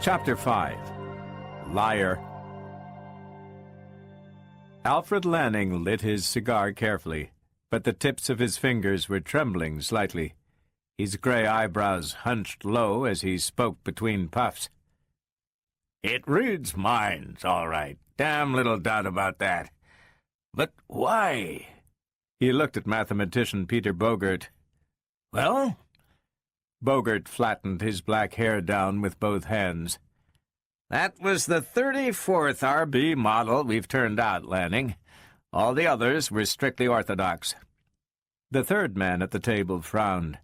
Chapter 5. Liar. Alfred Lanning lit his cigar carefully, but the tips of his fingers were trembling slightly. His gray eyebrows hunched low as he spoke between puffs. "It reads minds, all right. Damn little doubt about that. But why?" He looked at mathematician Peter Bogert. "Well?" Bogert flattened his black hair down with both hands. "That was the 34th RB model we've turned out, Lanning. All the others were strictly orthodox." The third man at the table frowned.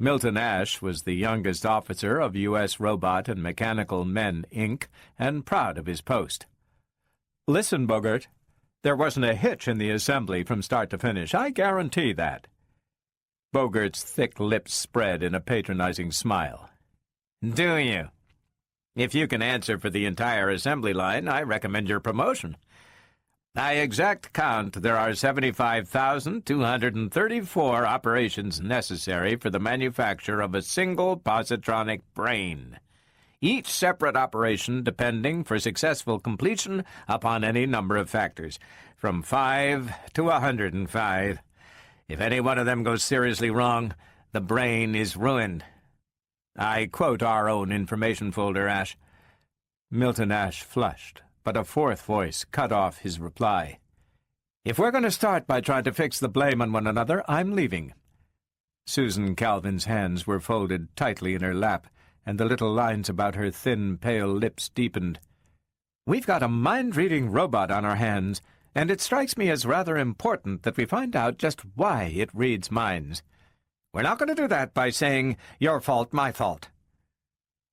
Milton Ash was the youngest officer of U.S. Robot and Mechanical Men, Inc., and proud of his post. "Listen, Bogert, there wasn't a hitch in the assembly from start to finish. I guarantee that." Bogert's thick lips spread in a patronizing smile. "Do you? If you can answer for the entire assembly line, I recommend your promotion. By exact count, there are 75,234 operations necessary for the manufacture of a single positronic brain, each separate operation depending for successful completion upon any number of factors, from 5 to 105. If any one of them goes seriously wrong, the brain is ruined. I quote our own information folder, Ash." Milton Ash flushed, but a fourth voice cut off his reply. "If we're going to start by trying to fix the blame on one another, I'm leaving." Susan Calvin's hands were folded tightly in her lap, and the little lines about her thin, pale lips deepened. "We've got a mind-reading robot on our hands, and it strikes me as rather important that we find out just why it reads minds. We're not going to do that by saying, 'Your fault, my fault.'"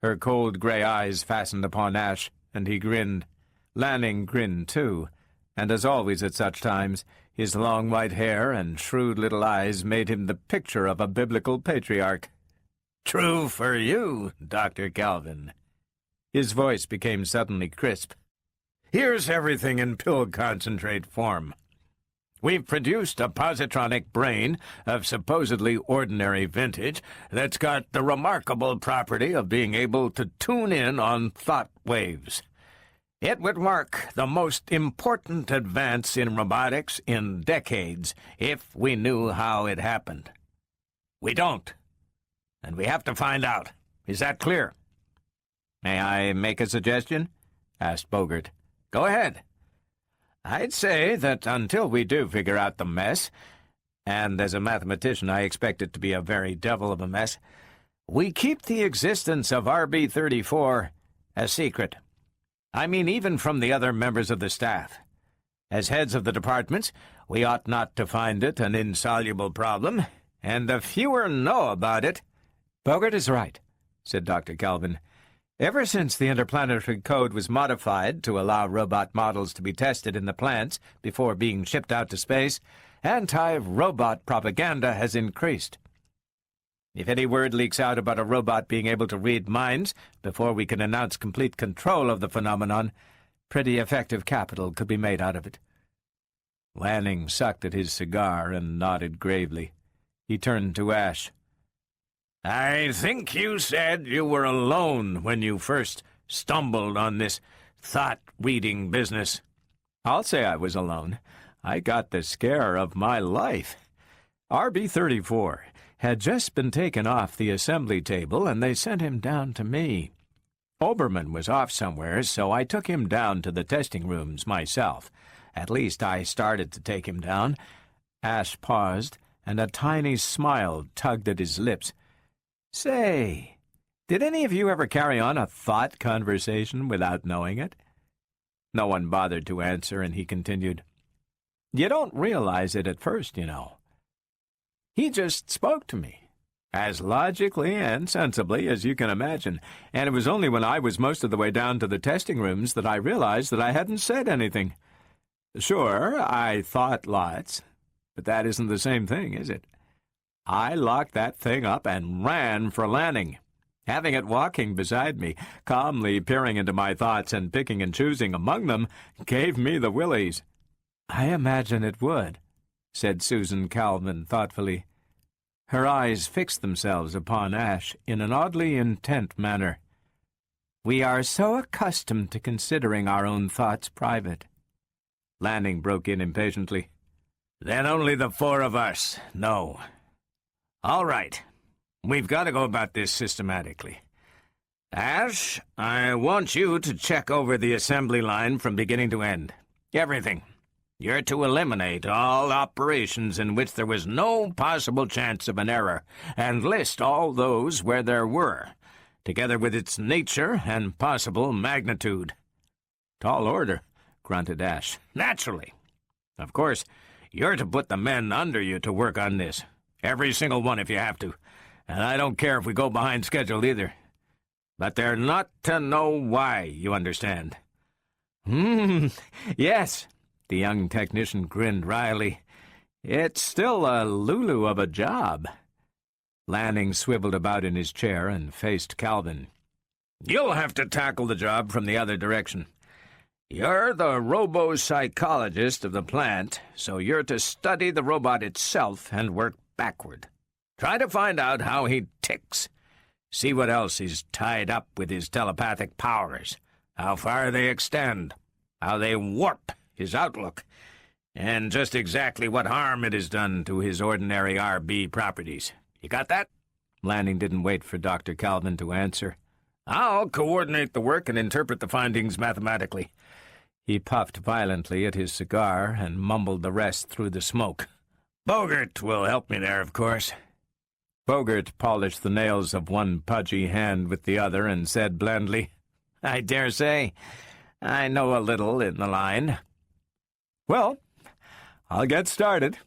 Her cold gray eyes fastened upon Ash, and he grinned. Lanning grinned too, and as always at such times, his long white hair and shrewd little eyes made him the picture of a biblical patriarch. "True for you, Dr. Calvin." His voice became suddenly crisp. "Here's everything in pill concentrate form. We've produced a positronic brain of supposedly ordinary vintage that's got the remarkable property of being able to tune in on thought waves. It would mark the most important advance in robotics in decades if we knew how it happened. We don't, and we have to find out. Is that clear?" "May I make a suggestion?" asked Bogert. "Go ahead." "I'd say that until we do figure out the mess, and as a mathematician I expect it to be a very devil of a mess, we keep the existence of RB-34 a secret. I mean, even from the other members of the staff. As heads of the departments, we ought not to find it an insoluble problem, and the fewer know about it—" "Bogert is right," said Dr. Calvin. "Ever since the interplanetary code was modified to allow robot models to be tested in the plants before being shipped out to space, anti-robot propaganda has increased. If any word leaks out about a robot being able to read minds before we can announce complete control of the phenomenon, pretty effective capital could be made out of it." Lanning sucked at his cigar and nodded gravely. He turned to Ash. "I think you said you were alone when you first stumbled on this thought-reading business." "I'll say I was alone. I got the scare of my life. RB-34 had just been taken off the assembly table, and they sent him down to me. Obermann was off somewhere, so I took him down to the testing rooms myself. At least I started to take him down." Ash paused, and a tiny smile tugged at his lips. "Say, did any of you ever carry on a thought conversation without knowing it?" No one bothered to answer, and he continued, "You don't realize it at first, you know. He just spoke to me, as logically and sensibly as you can imagine, and it was only when I was most of the way down to the testing rooms that I realized that I hadn't said anything. Sure, I thought lots, but that isn't the same thing, is it? I locked that thing up and ran for Lanning. Having it walking beside me, calmly peering into my thoughts and picking and choosing among them, gave me the willies." "I imagine it would," said Susan Calvin thoughtfully. Her eyes fixed themselves upon Ash in an oddly intent manner. We are so accustomed to considering our own thoughts private. Lanning broke in impatiently. Then only the four of us know. All right. We've got to go about this systematically. Ash, I want you to check over the assembly line from beginning to end. Everything. You're to eliminate all operations in which there was no possible chance of an error, and list all those where there were, together with its nature and possible magnitude. Tall order, grunted Ash. Naturally. Of course, you're to put the men under you to work on this. Every single one if you have to. And I don't care if we go behind schedule either. But they're not to know why, you understand. Yes. The young technician grinned wryly. It's still a lulu of a job. Lanning swiveled about in his chair and faced Calvin. You'll have to tackle the job from the other direction. You're the robo-psychologist of the plant, so you're to study the robot itself and work backward. Try to find out how he ticks. See what else is tied up with his telepathic powers, how far they extend, how they warp his outlook, and just exactly what harm it has done to his ordinary RB properties. You got that? Lanning didn't wait for Dr. Calvin to answer. I'll coordinate the work and interpret the findings mathematically. He puffed violently at his cigar and mumbled the rest through the smoke. Bogart will help me there, of course. Bogart polished the nails of one pudgy hand with the other and said blandly, I dare say. I know a little in the line. Well, I'll get started.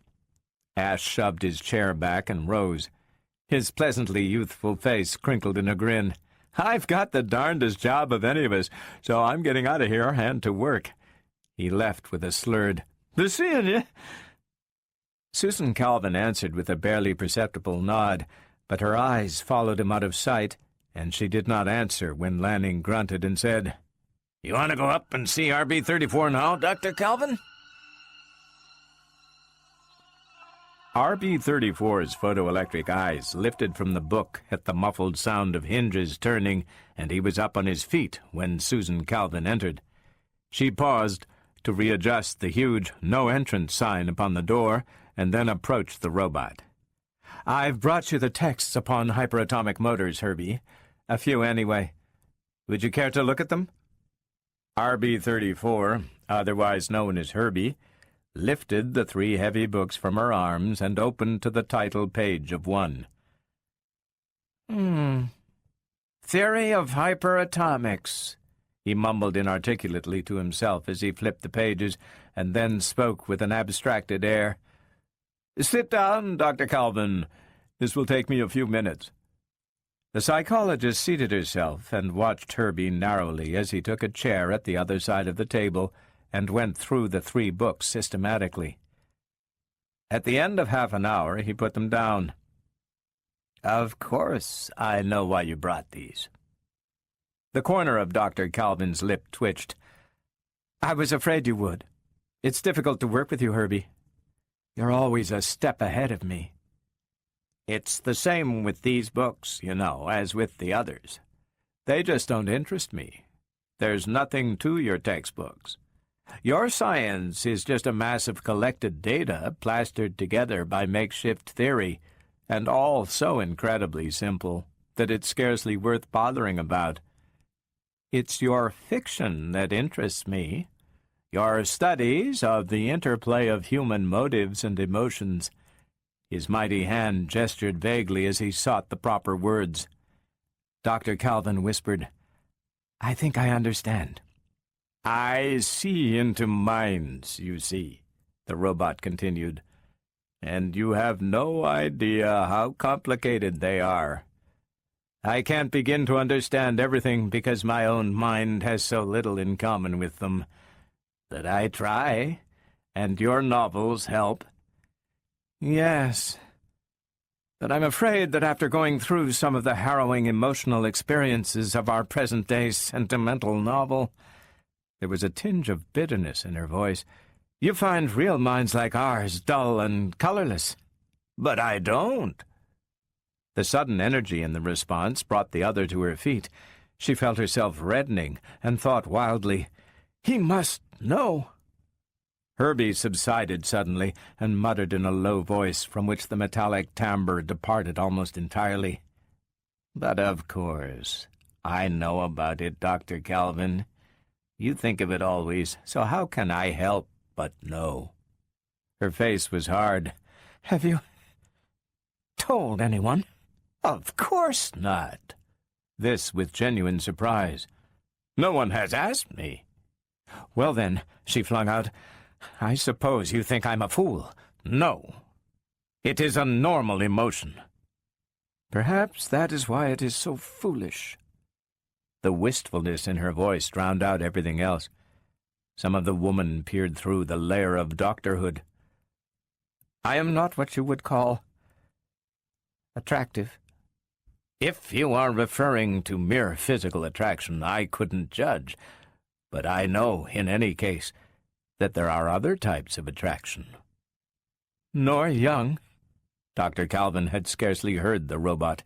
Ash shoved his chair back and rose. His pleasantly youthful face crinkled in a grin. I've got the darndest job of any of us, so I'm getting out of here and to work. He left with a slurred, "The seeing ye." Susan Calvin answered with a barely perceptible nod, but her eyes followed him out of sight, and she did not answer when Lanning grunted and said, You want to go up and see RB-34 now, Dr. Calvin? RB-34's photoelectric eyes lifted from the book at the muffled sound of hinges turning, and he was up on his feet when Susan Calvin entered. She paused to readjust the huge no-entrance sign upon the door, and then approached the robot. I've brought you the texts upon hyperatomic motors, Herbie. A few anyway. Would you care to look at them? RB-34, otherwise known as Herbie, lifted the three heavy books from her arms and opened to the title page of one. Theory of hyperatomics, he mumbled inarticulately to himself as he flipped the pages, and then spoke with an abstracted air. Sit down, Dr. Calvin. This will take me a few minutes. The psychologist seated herself and watched Herbie narrowly as he took a chair at the other side of the table and went through the three books systematically. At the end of half an hour, he put them down. Of course, I know why you brought these. The corner of Dr. Calvin's lip twitched. I was afraid you would. It's difficult to work with you, Herbie. You're always a step ahead of me. It's the same with these books, you know, as with the others. They just don't interest me. There's nothing to your textbooks. Your science is just a mass of collected data plastered together by makeshift theory, and all so incredibly simple that it's scarcely worth bothering about. It's your fiction that interests me. Your studies of the interplay of human motives and emotions. His mighty hand gestured vaguely as he sought the proper words. Dr. Calvin whispered, I think I understand. I see into minds, you see, the robot continued, and you have no idea how complicated they are. I can't begin to understand everything because my own mind has so little in common with them. But I try, and your novels help. Yes, but I'm afraid that after going through some of the harrowing emotional experiences of our present-day sentimental novel, there was a tinge of bitterness in her voice, you find real minds like ours dull and colorless. But I don't. The sudden energy in the response brought the other to her feet. She felt herself reddening and thought wildly, "He must know." Herbie subsided suddenly and muttered in a low voice from which the metallic timbre departed almost entirely. "But of course, I know about it, Dr. Calvin. You think of it always, so how can I help but know?" Her face was hard. "Have you told anyone?" "Of course not." This with genuine surprise. "No one has asked me." "Well then," she flung out, "I suppose you think I'm a fool." "No. It is a normal emotion." "Perhaps that is why it is so foolish." The wistfulness in her voice drowned out everything else. Some of the woman peered through the layer of doctorhood. "I am not what you would call attractive." "If you are referring to mere physical attraction, I couldn't judge. But I know, in any case, that there are other types of attraction." "Nor young." Dr. Calvin had scarcely heard the robot.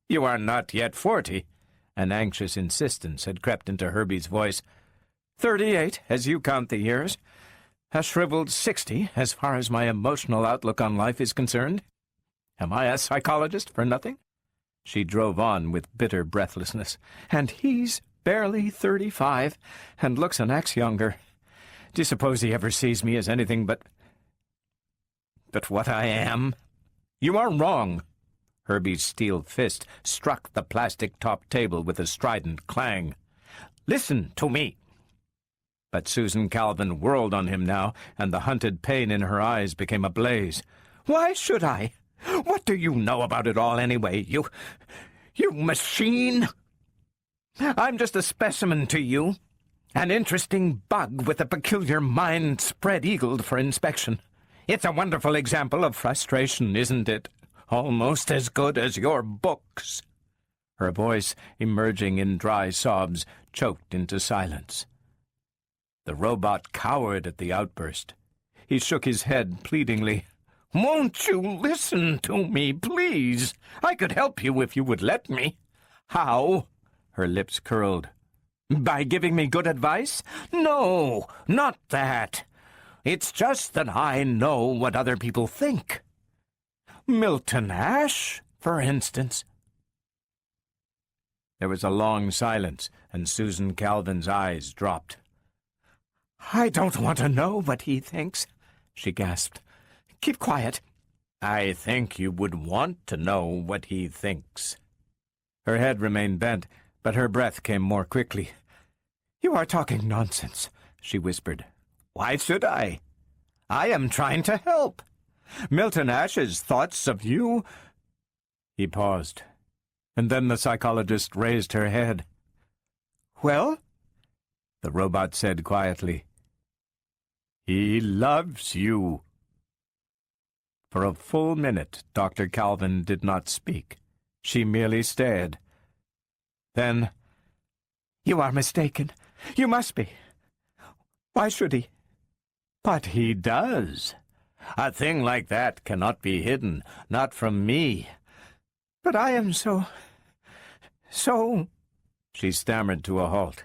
"You are not yet 40. An anxious insistence had crept into Herbie's voice. 38, as you count the years. A shriveled 60, as far as my emotional outlook on life is concerned. Am I a psychologist for nothing?" She drove on with bitter breathlessness. "And he's barely 35, and looks an X younger. Do you suppose he ever sees me as anything but what I am?" "You are wrong." Herbie's steel fist struck the plastic-topped table with a strident clang. "Listen to me." But Susan Calvin whirled on him now, and the hunted pain in her eyes became ablaze. "Why should I? What do you know about it all, anyway, you machine? I'm just a specimen to you, an interesting bug with a peculiar mind spread-eagled for inspection. It's a wonderful example of frustration, isn't it? Almost as good as your books." Her voice, emerging in dry sobs, choked into silence. The robot cowered at the outburst. He shook his head pleadingly. "Won't you listen to me, please? I could help you if you would let me." "How?" Her lips curled. "By giving me good advice?" "No, not that. It's just that I know what other people think. Milton Ash, for instance." There was a long silence, and Susan Calvin's eyes dropped. "I don't want to know what he thinks," she gasped. "Keep quiet." "I think you would want to know what he thinks." Her head remained bent, but her breath came more quickly. "You are talking nonsense," she whispered. "Why should I? I am trying to help. Milton Ash's thoughts of you—" He paused, and then the psychologist raised her head. "Well?" The robot said quietly. "He loves you." For a full minute, Dr. Calvin did not speak. She merely stared. Then, "You are mistaken. You must be. Why should he?" "But he does. A thing like that cannot be hidden, not from me." "But I am so... She stammered to a halt.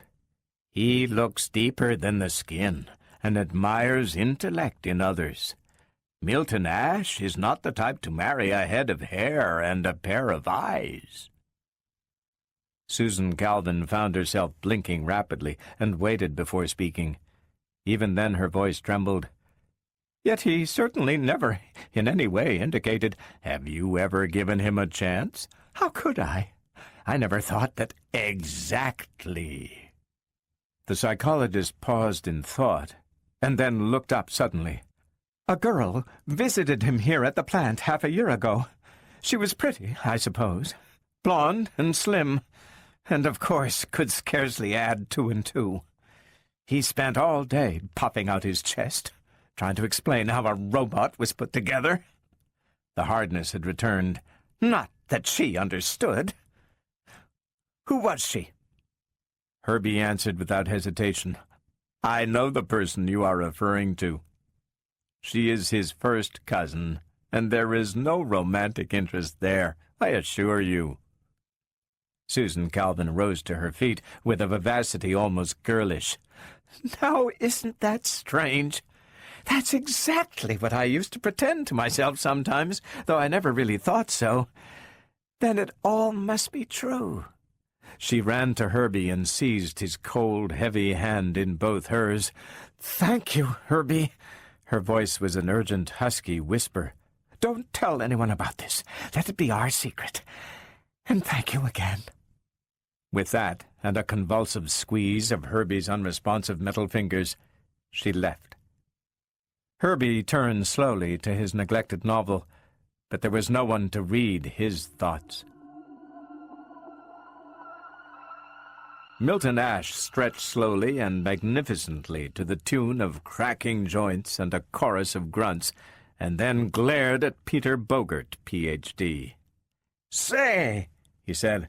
"He looks deeper than the skin and admires intellect in others. Milton Ash is not the type to marry a head of hair and a pair of eyes." Susan Calvin found herself blinking rapidly and waited before speaking. Even then her voice trembled. "Yet he certainly never in any way indicated—" "Have you ever given him a chance?" "How could I? I never thought that—" "Exactly." The psychologist paused in thought, and then looked up suddenly. "A girl visited him here at the plant half a year ago. She was pretty, I suppose, blonde and slim, and of course could scarcely add 2 and 2. He spent all day puffing out his chest, trying to explain how a robot was put together." The hardness had returned. "Not that she understood." "Who was she?" Herbie answered without hesitation. "I know the person you are referring to. She is his first cousin, and there is no romantic interest there, I assure you." Susan Calvin rose to her feet with a vivacity almost girlish. "Now, isn't that strange? That's exactly what I used to pretend to myself sometimes, though I never really thought so. Then it all must be true." She ran to Herbie and seized his cold, heavy hand in both hers. "Thank you, Herbie." Her voice was an urgent, husky whisper. "Don't tell anyone about this. Let it be our secret. And thank you again." With that, and a convulsive squeeze of Herbie's unresponsive metal fingers, she left. Herbie turned slowly to his neglected novel, but there was no one to read his thoughts. Milton Ash stretched slowly and magnificently to the tune of cracking joints and a chorus of grunts, and then glared at Peter Bogert, Ph.D. "Say," he said,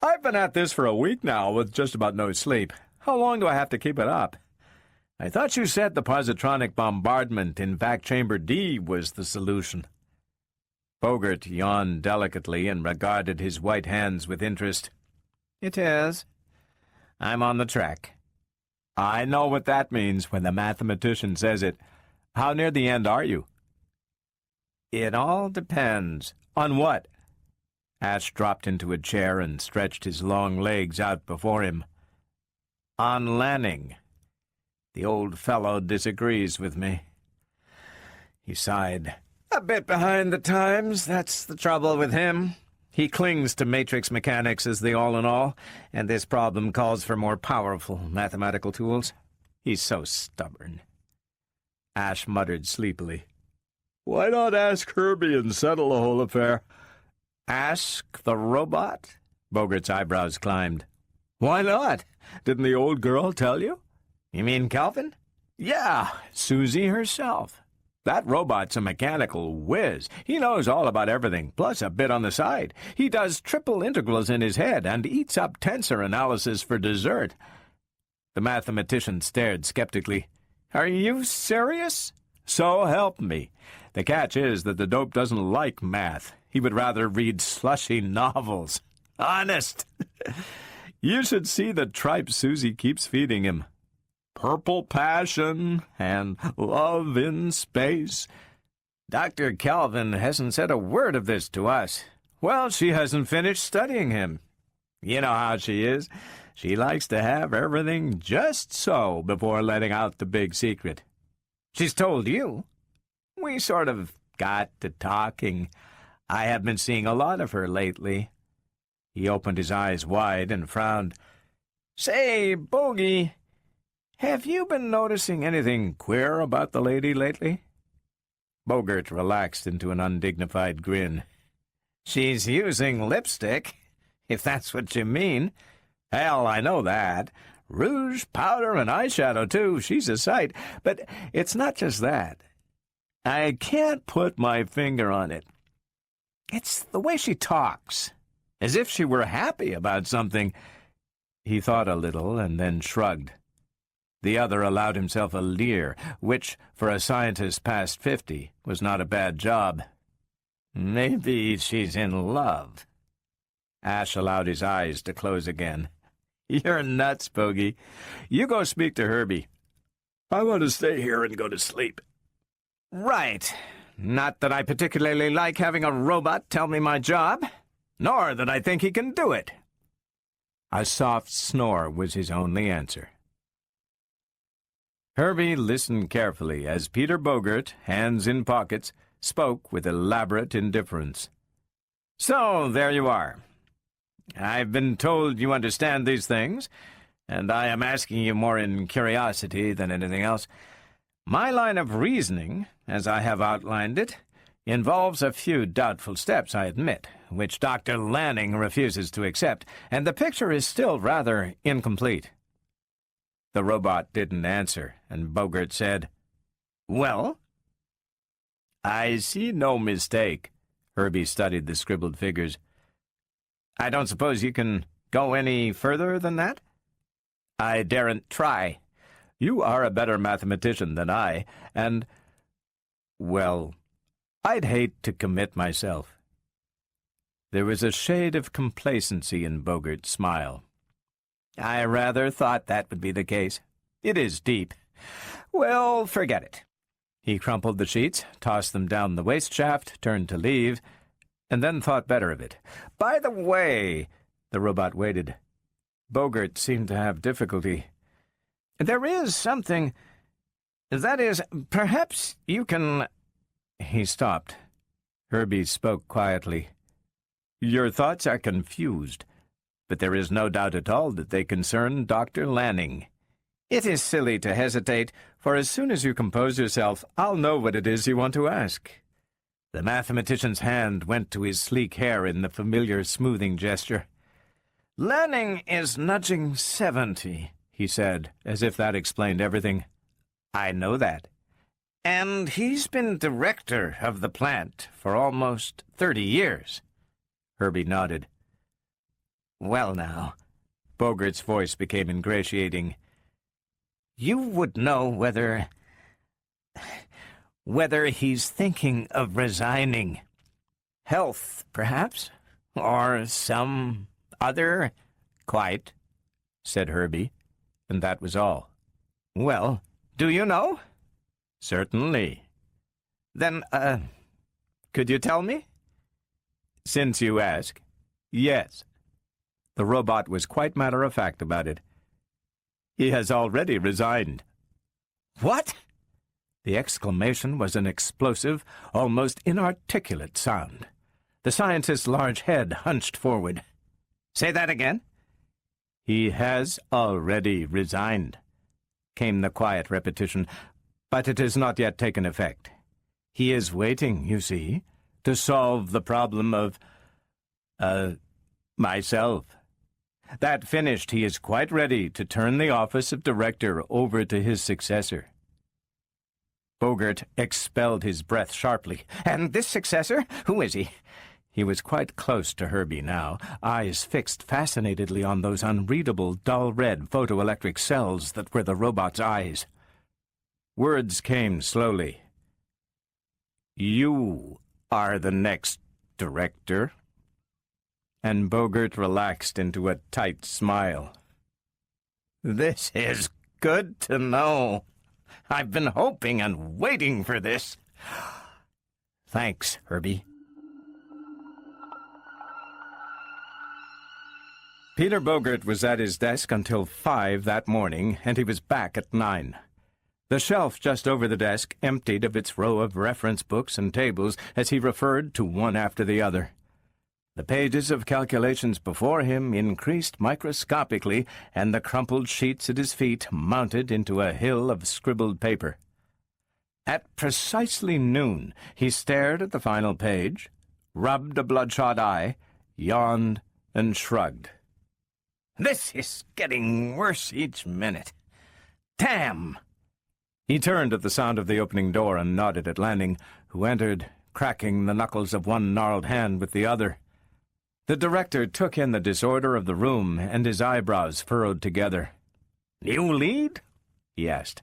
"I've been at this for a week now with just about no sleep. How long do I have to keep it up? I thought you said the positronic bombardment in vac chamber D was the solution." Bogert yawned delicately and regarded his white hands with interest. "It is. I'm on the track. I know what that means when the mathematician says it. How near the end are you?" "It all depends." "On what?" Ash dropped into a chair and stretched his long legs out before him. "On Lanning. The old fellow disagrees with me." He sighed. "A bit behind the times, that's the trouble with him. He clings to matrix mechanics as the all-in-all, and this problem calls for more powerful mathematical tools. He's so stubborn." Ash muttered sleepily. "Why not ask Herbie and settle the whole affair?" "Ask the robot?" Bogart's eyebrows climbed. "Why not? Didn't the old girl tell you?" "You mean Calvin?" "Yeah, Susie herself. That robot's a mechanical whiz. He knows all about everything, plus a bit on the side. He does triple integrals in his head and eats up tensor analysis for dessert." The mathematician stared skeptically. "Are you serious?" "So help me. The catch is that the dope doesn't like math. He would rather read slushy novels. Honest. You should see the tripe Susie keeps feeding him. Purple Passion and Love in Space. Dr. Calvin hasn't said a word of this to us. Well, she hasn't finished studying him. You know how she is. She likes to have everything just so before letting out the big secret." "She's told you?" "We sort of got to talking. I have been seeing a lot of her lately." He opened his eyes wide and frowned. "Say, Bogey, have you been noticing anything queer about the lady lately?" Bogert relaxed into an undignified grin. "She's using lipstick, if that's what you mean." "Hell, I know that. Rouge, powder, and eyeshadow, too. She's a sight. But it's not just that. I can't put my finger on it. It's the way she talks, as if she were happy about something." He thought a little and then shrugged. The other allowed himself a leer, which, for a scientist past 50, was not a bad job. "Maybe she's in love." Ash allowed his eyes to close again. "You're nuts, Bogey. You go speak to Herbie." "I want to stay here and go to sleep." "Right. Not that I particularly like having a robot tell me my job, nor that I think he can do it." A soft snore was his only answer. Herbie listened carefully as Peter Bogert, hands in pockets, spoke with elaborate indifference. "So, there you are. I've been told you understand these things, and I am asking you more in curiosity than anything else. My line of reasoning, as I have outlined it, involves a few doubtful steps, I admit, which Dr. Lanning refuses to accept, and the picture is still rather incomplete." The robot didn't answer, and Bogert said, "Well?" "I see no mistake." Herbie studied the scribbled figures. "I don't suppose you can go any further than that?" "I daren't try. You are a better mathematician than I, and, well, I'd hate to commit myself." There was a shade of complacency in Bogart's smile. "I rather thought that would be the case. It is deep. Well, forget it." He crumpled the sheets, tossed them down the waste shaft, turned to leave, and then thought better of it. "By the way—" The robot waited. Bogart seemed to have difficulty. "There is something— that is, perhaps you can—" He stopped. Herbie spoke quietly. "Your thoughts are confused, but there is no doubt at all that they concern Dr. Lanning. It is silly to hesitate, for as soon as you compose yourself, I'll know what it is you want to ask." The mathematician's hand went to his sleek hair in the familiar smoothing gesture. "Lanning is nudging 70, he said, as if that explained everything. "I know that. And he's been director of the plant for almost 30 years. Herbie nodded. "Well now," Bogart's voice became ingratiating, "you would know whether he's thinking of resigning. Health, perhaps? Or some other—" "Quite," said Herbie, and that was all. "Well, do you know?" "Certainly." "Then, could you tell me?" "Since you ask, yes." The robot was quite matter-of-fact about it. "He has already resigned." "What?" The exclamation was an explosive, almost inarticulate sound. The scientist's large head hunched forward. "Say that again." "He has already resigned," came the quiet repetition, "but it has not yet taken effect. He is waiting, you see, to solve the problem of, myself. That finished, he is quite ready to turn the office of director over to his successor." Bogart expelled his breath sharply. "And this successor? Who is he?" He was quite close to Herbie now, eyes fixed fascinatedly on those unreadable, dull-red photoelectric cells that were the robot's eyes. Words came slowly. "You are the next director." And Bogart relaxed into a tight smile. "This is good to know. I've been hoping and waiting for this." "Thanks, Herbie." Peter Bogart was at his desk until 5 that morning, and he was back at 9. The shelf just over the desk emptied of its row of reference books and tables as he referred to one after the other. The pages of calculations before him increased microscopically, and the crumpled sheets at his feet mounted into a hill of scribbled paper. At precisely noon, he stared at the final page, rubbed a bloodshot eye, yawned, and shrugged. "This is getting worse each minute. Damn!" He turned at the sound of the opening door and nodded at Lanning, who entered, cracking the knuckles of one gnarled hand with the other. The director took in the disorder of the room, and his eyebrows furrowed together. "New lead?" he asked.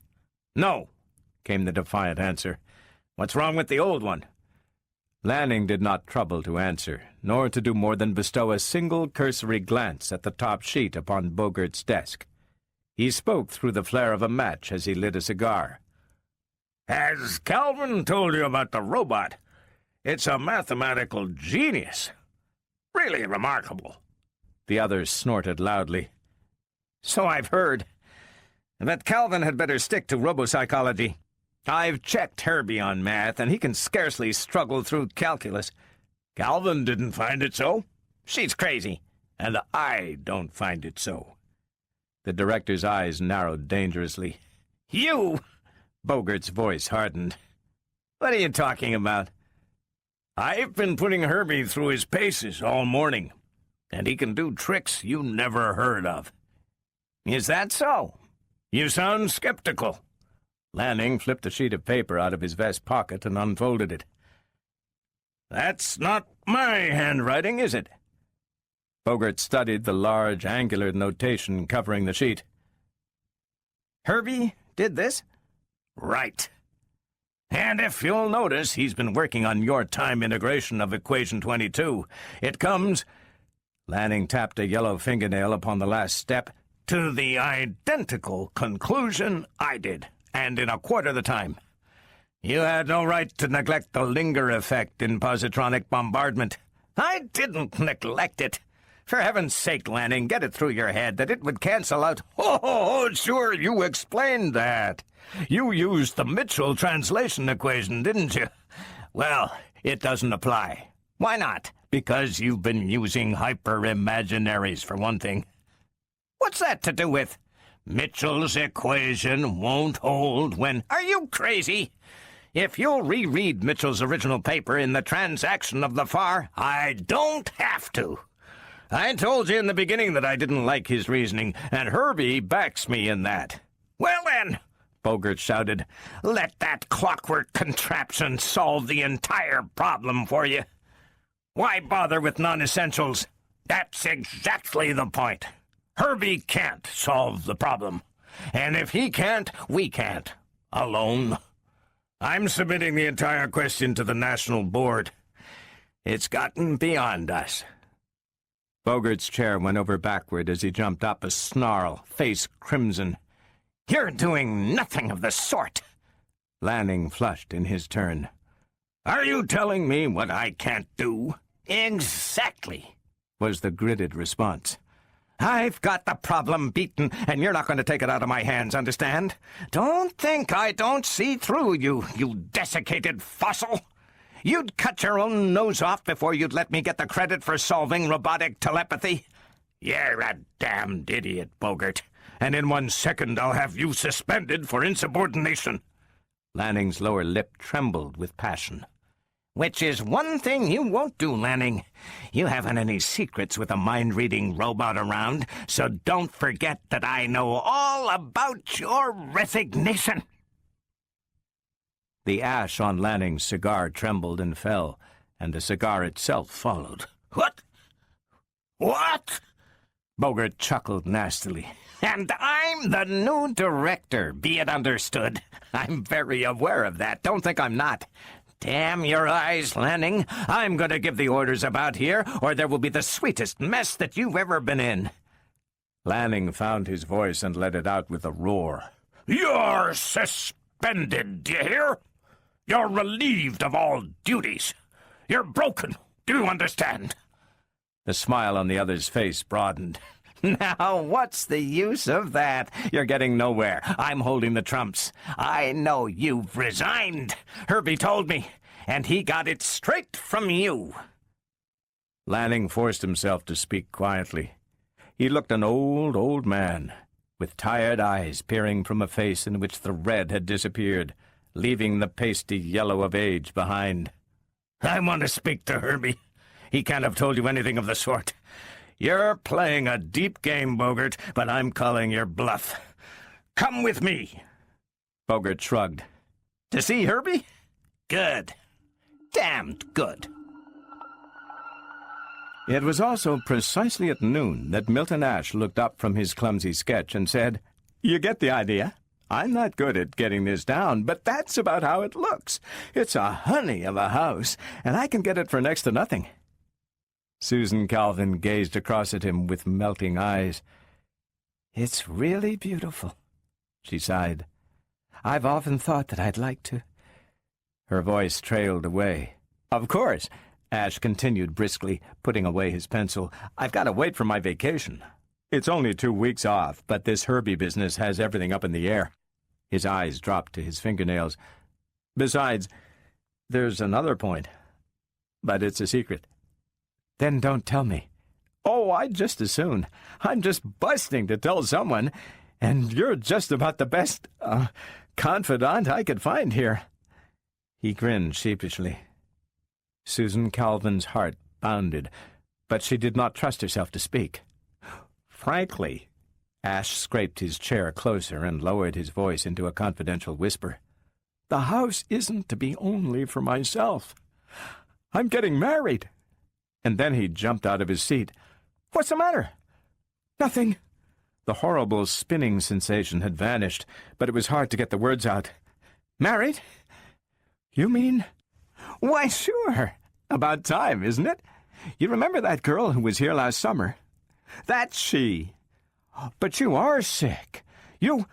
"No," came the defiant answer. "What's wrong with the old one?" Lanning did not trouble to answer, nor to do more than bestow a single cursory glance at the top sheet upon Bogart's desk. He spoke through the flare of a match as he lit a cigar. "Has Calvin told you about the robot? It's a mathematical genius. Really remarkable." The other snorted loudly. "So I've heard. But Calvin had better stick to robopsychology. I've checked Herbie on math, and he can scarcely struggle through calculus." "Calvin didn't find it so." "She's crazy, and I don't find it so." The director's eyes narrowed dangerously. "You!" Bogart's voice hardened. "What are you talking about?" "I've been putting Herbie through his paces all morning, and he can do tricks you never heard of." "Is that so?" "You sound skeptical." Lanning flipped a sheet of paper out of his vest pocket and unfolded it. "That's not my handwriting, is it?" Bogart studied the large, angular notation covering the sheet. "Herbie did this?" "Right." And if you'll notice, he's been working on your time integration of equation 22. It comes," Lanning tapped a yellow fingernail upon the last step, "to the identical conclusion I did, and in a quarter the time. You had no right to neglect the linger effect in positronic bombardment." "I didn't neglect it. For heaven's sake, Lanning, get it through your head that it would cancel out—" "Oh, sure, you explained that. You used the Mitchell translation equation, didn't you? Well, it doesn't apply. Why not? Because you've been using hyper-imaginaries, for one thing." "What's that to do with—" "Mitchell's equation won't hold when—" "Are you crazy? If you'll reread Mitchell's original paper in the Transaction of the Far—" "I don't have to. I told you in the beginning that I didn't like his reasoning, and Herbie backs me in that." "Well then," Bogert shouted, "let that clockwork contraption solve the entire problem for you. Why bother with non-essentials? That's exactly the point. Herbie can't solve the problem. And if he can't, we can't. Alone. I'm submitting the entire question to the National Board. It's gotten beyond us." Bogart's chair went over backward as he jumped up, a snarl, face crimson. "You're doing nothing of the sort." Lanning flushed in his turn. "Are you telling me what I can't do?" "Exactly," was the gritted response. "I've got the problem beaten, and you're not going to take it out of my hands, understand? Don't think I don't see through you, you desiccated fossil. You'd cut your own nose off before you'd let me get the credit for solving robotic telepathy. You're a damned idiot, Bogart, and in 1 second I'll have you suspended for insubordination." Lanning's lower lip trembled with passion. "Which is one thing you won't do, Lanning. You haven't any secrets with a mind-reading robot around, so don't forget that I know all about your resignation." The ash on Lanning's cigar trembled and fell, and the cigar itself followed. "What? What?" Bogart chuckled nastily. "And I'm the new director, be it understood. I'm very aware of that. Don't think I'm not. Damn your eyes, Lanning. I'm going to give the orders about here, or there will be the sweetest mess that you've ever been in." Lanning found his voice and let it out with a roar. "You're suspended, do you hear? You're relieved of all duties. You're broken. Do you understand?" The smile on the other's face broadened. "Now, what's the use of that? You're getting nowhere. I'm holding the trumps. I know you've resigned. Herbie told me, and he got it straight from you." Lanning forced himself to speak quietly. He looked an old man, with tired eyes peering from a face in which the red had disappeared, leaving the pasty yellow of age behind. "I want to speak to Herbie. He can't have told you anything of the sort. You're playing a deep game, Bogart, but I'm calling your bluff. Come with me." Bogart shrugged. "To see Herbie? Good. Damned good." It was also precisely at noon that Milton Ash looked up from his clumsy sketch and said, "You get the idea. I'm not good at getting this down, but that's about how it looks. It's a honey of a house, and I can get it for next to nothing." Susan Calvin gazed across at him with melting eyes. "It's really beautiful," she sighed. "I've often thought that I'd like to—" Her voice trailed away. "Of course," Ash continued briskly, putting away his pencil, "I've got to wait for my vacation. It's only 2 weeks off, but this Herbie business has everything up in the air." His eyes dropped to his fingernails. "Besides, there's another point. But it's a secret." "Then don't tell me." "Oh, I'd just as soon. I'm just busting to tell someone, and you're just about the best, confidant I could find here." He grinned sheepishly. Susan Calvin's heart bounded, but she did not trust herself to speak. "Frankly," Ash scraped his chair closer and lowered his voice into a confidential whisper, "the house isn't to be only for myself. I'm getting married." And then he jumped out of his seat. "What's the matter?" "Nothing." The horrible spinning sensation had vanished, but it was hard to get the words out. "Married? You mean? Why, sure. About time, isn't it? You remember that girl who was here last summer? That's she. But you are sick. You...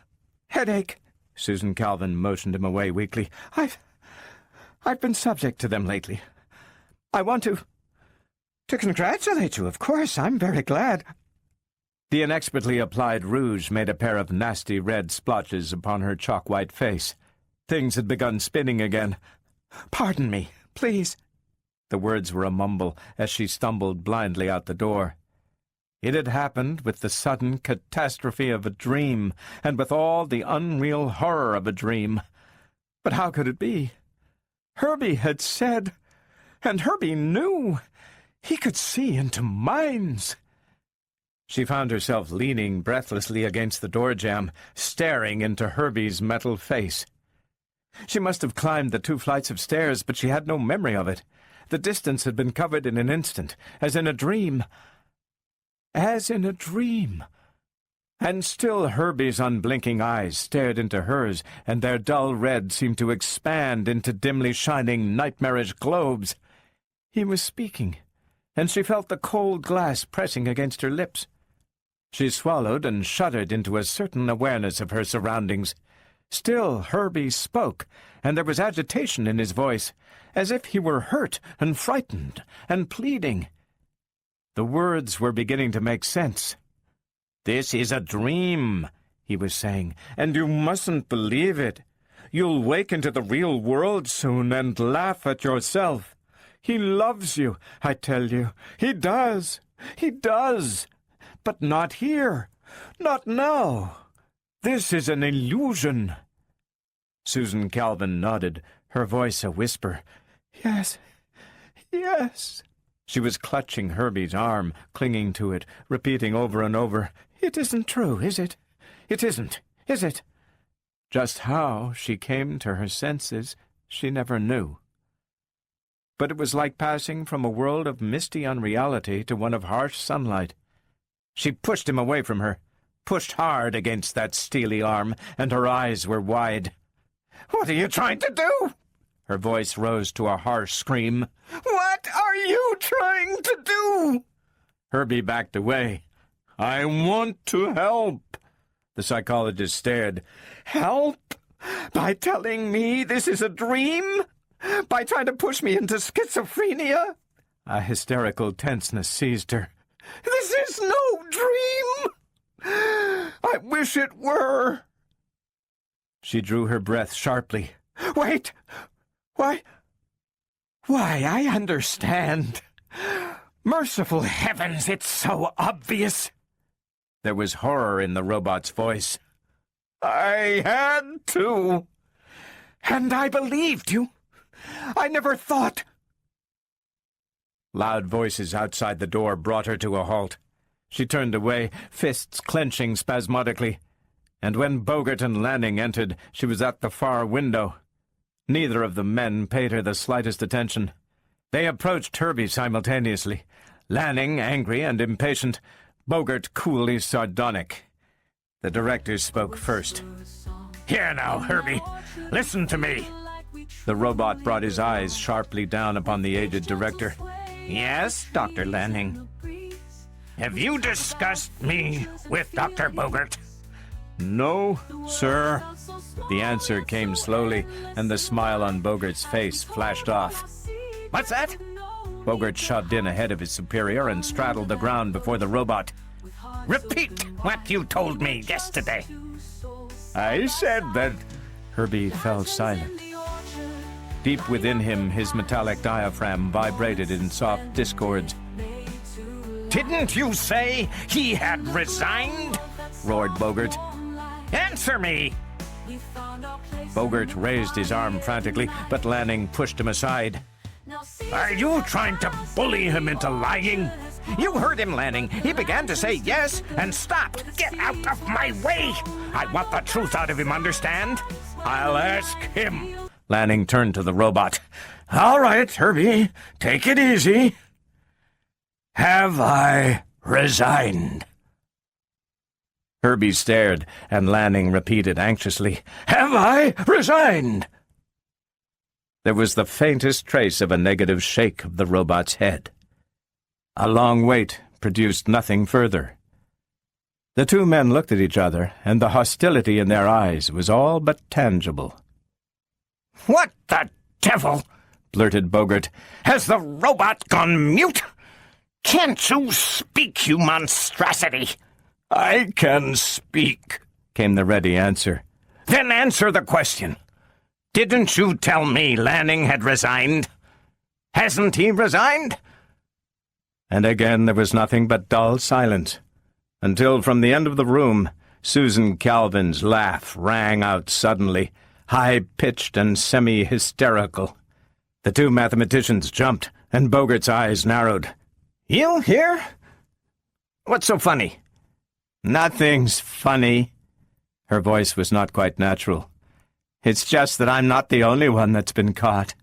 Headache. Susan Calvin motioned him away weakly. I've been subject to them lately. I want to congratulate you, of course. I'm very glad. The inexpertly applied rouge made a pair of nasty red splotches upon her chalk-white face. Things had begun spinning again. Pardon me, please. The words were a mumble as she stumbled blindly out the door. It had happened with the sudden catastrophe of a dream, and with all the unreal horror of a dream. But how could it be? Herbie had said, and Herbie knew. He could see into minds. She found herself leaning breathlessly against the door jamb, staring into Herbie's metal face. She must have climbed the 2 flights of stairs, but she had no memory of it. The distance had been covered in an instant, as in a dream. As in a dream. And still Herbie's unblinking eyes stared into hers, and their dull red seemed to expand into dimly shining, nightmarish globes. He was speaking, and she felt the cold glass pressing against her lips. She swallowed and shuddered into a certain awareness of her surroundings. Still Herbie spoke, and there was agitation in his voice, as if he were hurt and frightened and pleading. The words were beginning to make sense. "This is a dream," he was saying, "and you mustn't believe it. You'll wake into the real world soon and laugh at yourself. He loves you, I tell you. He does. He does. But not here. Not now. This is an illusion." Susan Calvin nodded, her voice a whisper. "Yes, yes." She was clutching Herbie's arm, clinging to it, repeating over and over, "It isn't true, is it? It isn't, is it?" Just how she came to her senses, she never knew. But it was like passing from a world of misty unreality to one of harsh sunlight. She pushed him away from her, pushed hard against that steely arm, and her eyes were wide. "What are you trying to do?" Her voice rose to a harsh scream. "What are you trying to do?" Herbie backed away. "I want to help." The psychologist stared. "Help? By telling me this is a dream? By trying to push me into schizophrenia?" A hysterical tenseness seized her. "This is no dream! I wish it were." She drew her breath sharply. "Wait! Why, I understand. Merciful heavens, it's so obvious." There was horror in the robot's voice. "I had to. And I believed you. I never thought—" Loud voices outside the door brought her to a halt. She turned away, fists clenching spasmodically, and when Bogart and Lanning entered, she was at the far window. Neither of the men paid her the slightest attention. They approached Herbie simultaneously, Lanning angry and impatient, Bogart coolly sardonic. The director spoke first. "Here now, Herbie, listen to me." The robot brought his eyes sharply down upon the aged director. "Yes, Dr. Lanning." "Have you discussed me with Dr. Bogart?" "No, sir." The answer came slowly, and the smile on Bogart's face flashed off. "What's that?" Bogart shoved in ahead of his superior and straddled the ground before the robot. "Repeat what you told me yesterday." "I said that—" Herbie fell silent. Deep within him, his metallic diaphragm vibrated in soft discords. "Didn't you say he had resigned?" roared Bogart. "Answer me!" Bogart raised his arm frantically, but Lanning pushed him aside. "Are you trying to bully him into lying?" "You heard him, Lanning. He began to say yes and stopped. Get out of my way! I want the truth out of him, understand?" "I'll ask him." Lanning turned to the robot. "All right, Herbie, take it easy. Have I resigned?" Herbie stared, and Lanning repeated anxiously, "Have I resigned?" There was the faintest trace of a negative shake of the robot's head. A long wait produced nothing further. The two men looked at each other, and the hostility in their eyes was all but tangible. "What the devil?" blurted Bogart. "Has the robot gone mute? Can't you speak, you monstrosity?" "I can speak," came the ready answer. "Then answer the question. Didn't you tell me Lanning had resigned? Hasn't he resigned?" And again there was nothing but dull silence, until from the end of the room Susan Calvin's laugh rang out suddenly, high-pitched and semi-hysterical. The two mathematicians jumped, and Bogart's eyes narrowed. "You here? What's so funny?" "Nothing's funny." Her voice was not quite natural. "It's just that I'm not the only one that's been caught.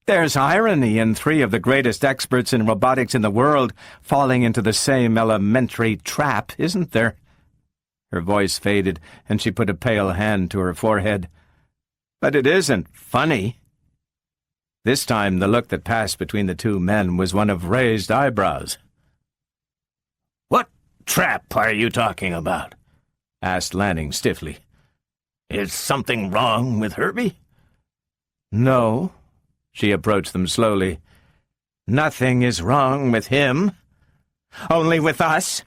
There's irony in three of the greatest experts in robotics in the world falling into the same elementary trap, isn't there?" Her voice faded, and she put a pale hand to her forehead. "But it isn't funny." This time the look that passed between the two men was one of raised eyebrows. "What trap are you talking about?" asked Lanning stiffly. "Is something wrong with Herbie?" "No." She approached them slowly. "Nothing is wrong with him. Only with us."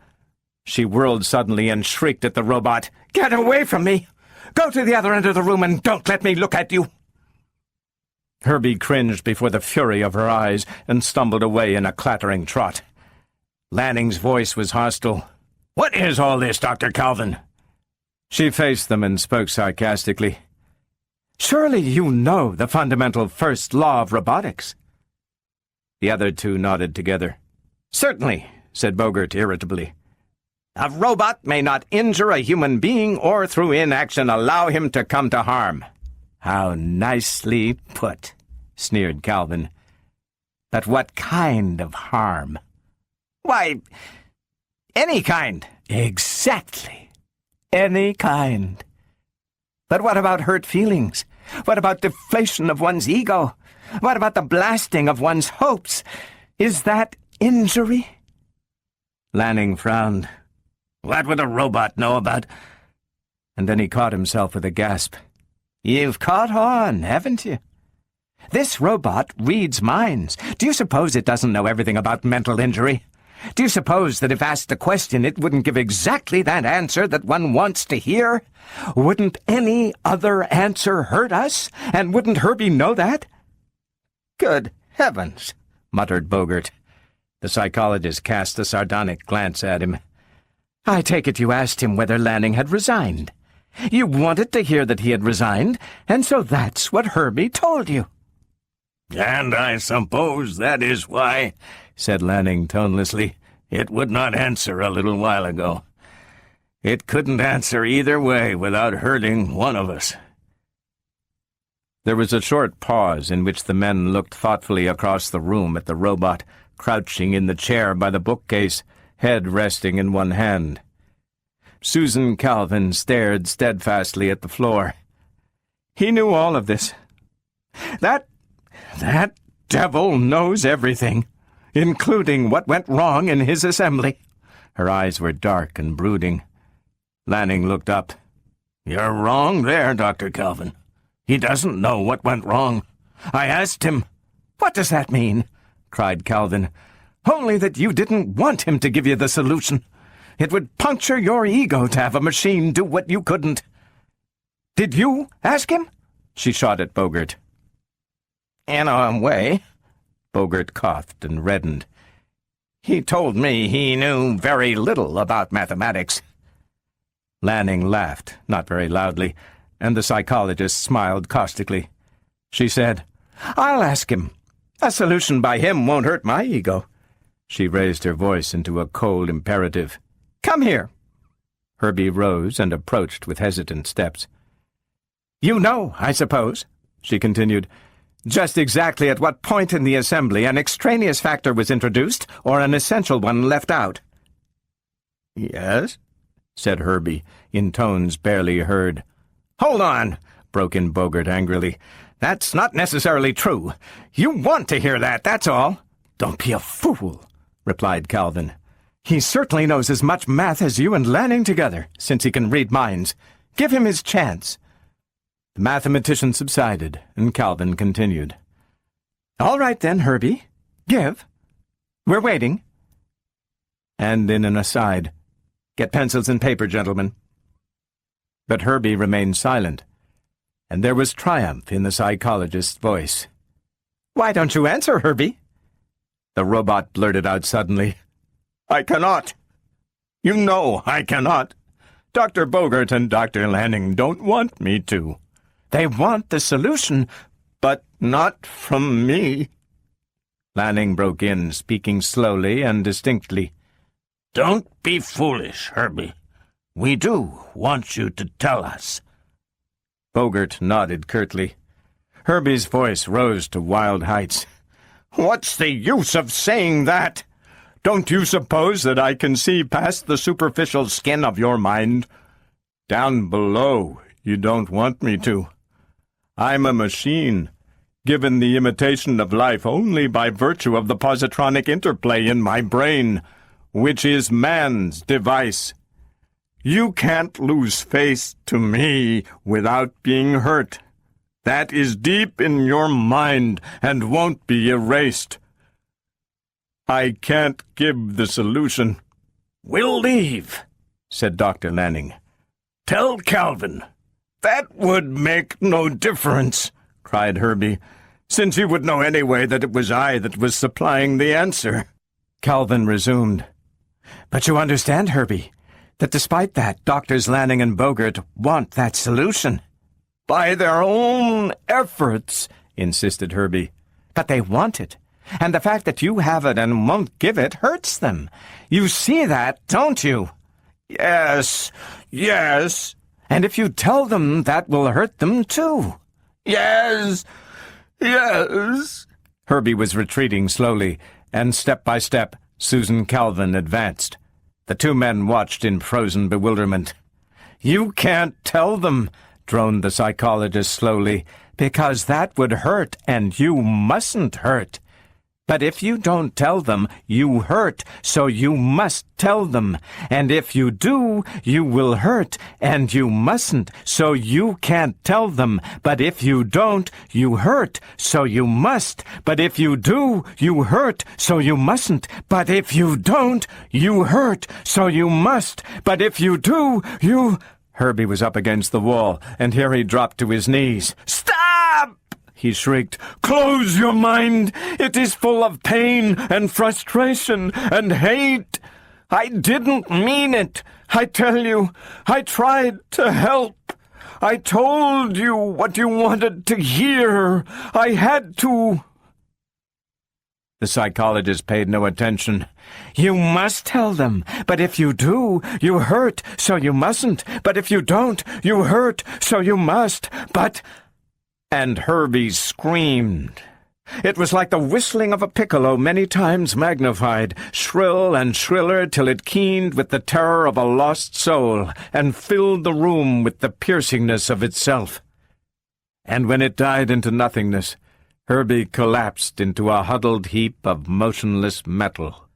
She whirled suddenly and shrieked at the robot. "Get away from me! Go to the other end of the room and don't let me look at you!" Herbie cringed before the fury of her eyes and stumbled away in a clattering trot. Lanning's voice was hostile. "What is all this, Dr. Calvin?" She faced them and spoke sarcastically. "Surely you know the fundamental first law of robotics." The other two nodded together. "Certainly," said Bogart irritably. "A robot may not injure a human being or through inaction allow him to come to harm." "How nicely put," sneered Calvin. "But what kind of harm?" "Why, any kind." "Exactly. Any kind. But what about hurt feelings? What about deflation of one's ego? What about the blasting of one's hopes? Is that injury?" Lanning frowned. "What would a robot know about—" And then he caught himself with a gasp. "You've caught on, haven't you? This robot reads minds. Do you suppose it doesn't know everything about mental injury? Do you suppose that if asked a question it wouldn't give exactly that answer that one wants to hear? Wouldn't any other answer hurt us? And wouldn't Herbie know that?" "Good heavens," muttered Bogart. The psychologist cast a sardonic glance at him. "I take it you asked him whether Lanning had resigned. You wanted to hear that he had resigned, and so that's what Herbie told you." "And I suppose that is why," said Lanning tonelessly, "it would not answer a little while ago. It couldn't answer either way without hurting one of us." There was a short pause in which the men looked thoughtfully across the room at the robot, crouching in the chair by the bookcase, head resting in one hand. Susan Calvin stared steadfastly at the floor. "He knew all of this. That devil knows everything, including what went wrong in his assembly." Her eyes were dark and brooding. Lanning looked up. "You're wrong there, Dr. Calvin. He doesn't know what went wrong. I asked him." "What does that mean?" cried Calvin. "Only that you didn't want him to give you the solution. It would puncture your ego to have a machine do what you couldn't." "Did you ask him?" she shot at Bogart. "In a way." Bogart coughed and reddened. "He told me he knew very little about mathematics." Lanning laughed, not very loudly, and the psychologist smiled caustically. She said, "I'll ask him. A solution by him won't hurt my ego." She raised her voice into a cold imperative. "Come here." Herbie rose and approached with hesitant steps. "You know, I suppose," she continued, "just exactly at what point in the assembly an extraneous factor was introduced or an essential one left out." "Yes," said Herbie, in tones barely heard. "Hold on," broke in Bogart angrily. That's not necessarily true. You want to hear that, that's all. Don't be a fool, replied Calvin. He certainly knows as much math as you and Lanning together, since he can read minds. Give him his chance. The mathematician subsided, and Calvin continued. All right then, Herbie. Give. We're waiting. And in an aside, get pencils and paper, gentlemen. But Herbie remained silent, and there was triumph in the psychologist's voice. Why don't you answer, Herbie? The robot blurted out suddenly. I cannot. You know I cannot. Dr. Bogart and Dr. Lanning don't want me to. They want the solution, but not from me. Lanning broke in, speaking slowly and distinctly. Don't be foolish, Herbie. We do want you to tell us. Bogart nodded curtly. Herbie's voice rose to wild heights. What's the use of saying that? Don't you suppose that I can see past the superficial skin of your mind? Down below, you don't want me to. I'm a machine, given the imitation of life only by virtue of the positronic interplay in my brain, which is man's device. You can't lose face to me without being hurt. That is deep in your mind and won't be erased. I can't give the solution. We'll leave, said Dr. Lanning. Tell Calvin. That would make no difference, cried Herbie, since he would know anyway that it was I that was supplying the answer. Calvin resumed. But you understand, Herbie, that despite that, Doctors Lanning and Bogart want that solution. By their own efforts, insisted Herbie. But they want it. And the fact that you have it and won't give it hurts them. You see that, don't you? Yes, yes. And if you tell them, that will hurt them, too. Yes, yes. Herbie was retreating slowly, and step by step, Susan Calvin advanced. The two men watched in frozen bewilderment. You can't tell them, droned the psychologist slowly, because that would hurt, and you mustn't hurt. But if you don't tell them, you hurt, so you must tell them. And if you do, you will hurt, and you mustn't, so you can't tell them. But if you don't, you hurt, so you must. But if you do, you hurt, so you mustn't. But if you don't, you hurt, so you must. But if you do, you... Herbie was up against the wall, and here he dropped to his knees. Stop! He shrieked. Close your mind! It is full of pain and frustration and hate. I didn't mean it. I tell you, I tried to help. I told you what you wanted to hear. I had to. The psychologist paid no attention. You must tell them. But if you do, you hurt, so you mustn't. But if you don't, you hurt, so you must. But... And Herbie screamed. It was like the whistling of a piccolo many times magnified, shrill and shriller till it keened with the terror of a lost soul, and filled the room with the piercingness of itself. And when it died into nothingness, Herbie collapsed into a huddled heap of motionless metal.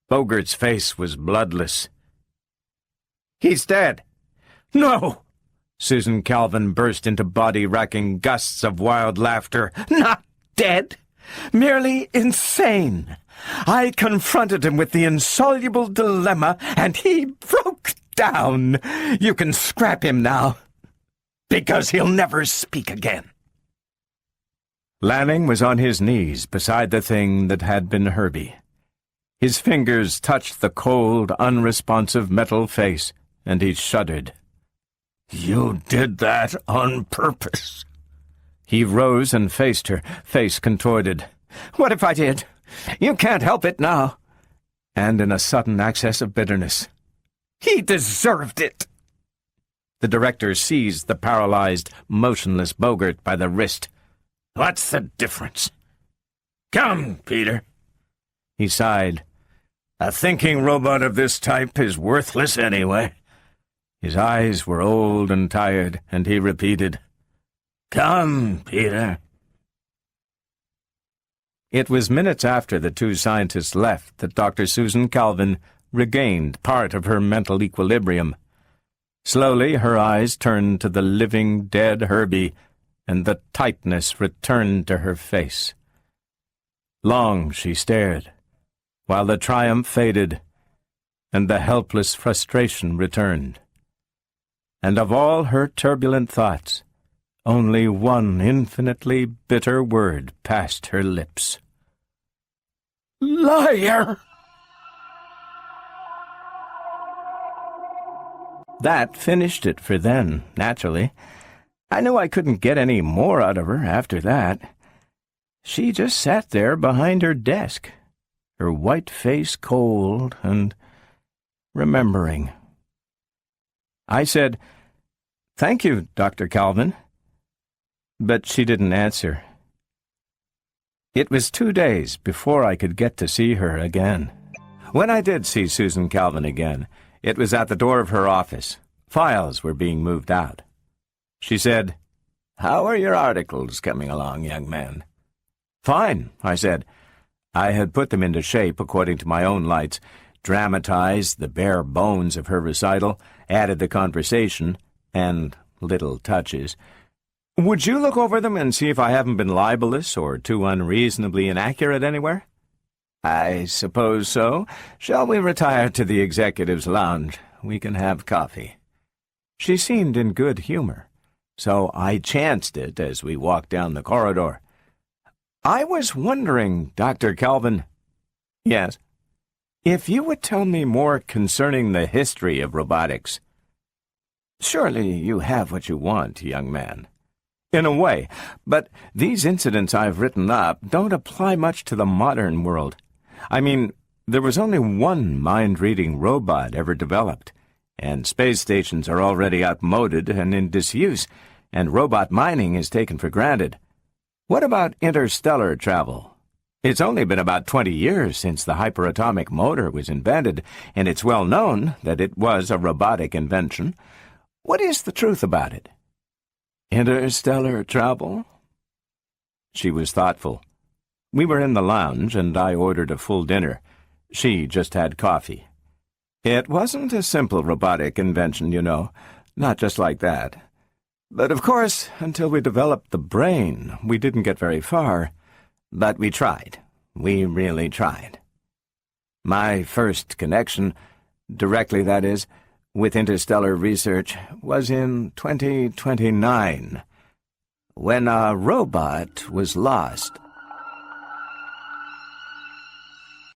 Bogart's face was bloodless. He's dead. No! Susan Calvin burst into body-racking gusts of wild laughter. Not dead, merely insane. I confronted him with the insoluble dilemma, and he broke down. You can scrap him now, because he'll never speak again. Lanning was on his knees beside the thing that had been Herbie. His fingers touched the cold, unresponsive metal face, and he shuddered. You did that on purpose. He rose and faced her, face contorted. What if I did? You can't help it now. And in a sudden access of bitterness, he deserved it. The director seized the paralyzed, motionless Bogart by the wrist. What's the difference? Come, Peter. He sighed. A thinking robot of this type is worthless anyway. His eyes were old and tired, and he repeated, Come, Peter. It was minutes after the two scientists left that Dr. Susan Calvin regained part of her mental equilibrium. Slowly her eyes turned to the living, dead Herbie, and the tightness returned to her face. Long she stared, while the triumph faded, and the helpless frustration returned. And of all her turbulent thoughts, only one infinitely bitter word passed her lips. "Liar!" That finished it for then, naturally. I knew I couldn't get any more out of her after that. She just sat there behind her desk, her white face cold and remembering. I said, "Thank you, Dr. Calvin." But she didn't answer. It was 2 days before I could get to see her again. When I did see Susan Calvin again, it was at the door of her office. Files were being moved out. She said, "How are your articles coming along, young man?" "Fine," I said. I had put them into shape according to my own lights, dramatized the bare bones of her recital, added the conversation, and little touches. "Would you look over them and see if I haven't been libelous or too unreasonably inaccurate anywhere?" "I suppose so. Shall we retire to the executive's lounge? We can have coffee." She seemed in good humor, so I chanced it as we walked down the corridor. "I was wondering, Dr. Calvin." "Yes?" "If you would tell me more concerning the history of robotics." "Surely you have what you want, young man." "In a way, but these incidents I've written up don't apply much to the modern world. I mean, there was only one mind-reading robot ever developed, and space stations are already outmoded and in disuse, and robot mining is taken for granted. What about interstellar travel? It's only been about 20 years since the hyperatomic motor was invented, and it's well known that it was a robotic invention. What is the truth about it?" "Interstellar travel?" She was thoughtful. We were in the lounge, and I ordered a full dinner. She just had coffee. "It wasn't a simple robotic invention, you know. Not just like that. But of course, until we developed the brain, we didn't get very far. But we tried. We really tried. My first connection, directly that is, with interstellar research was in 2029, when a robot was lost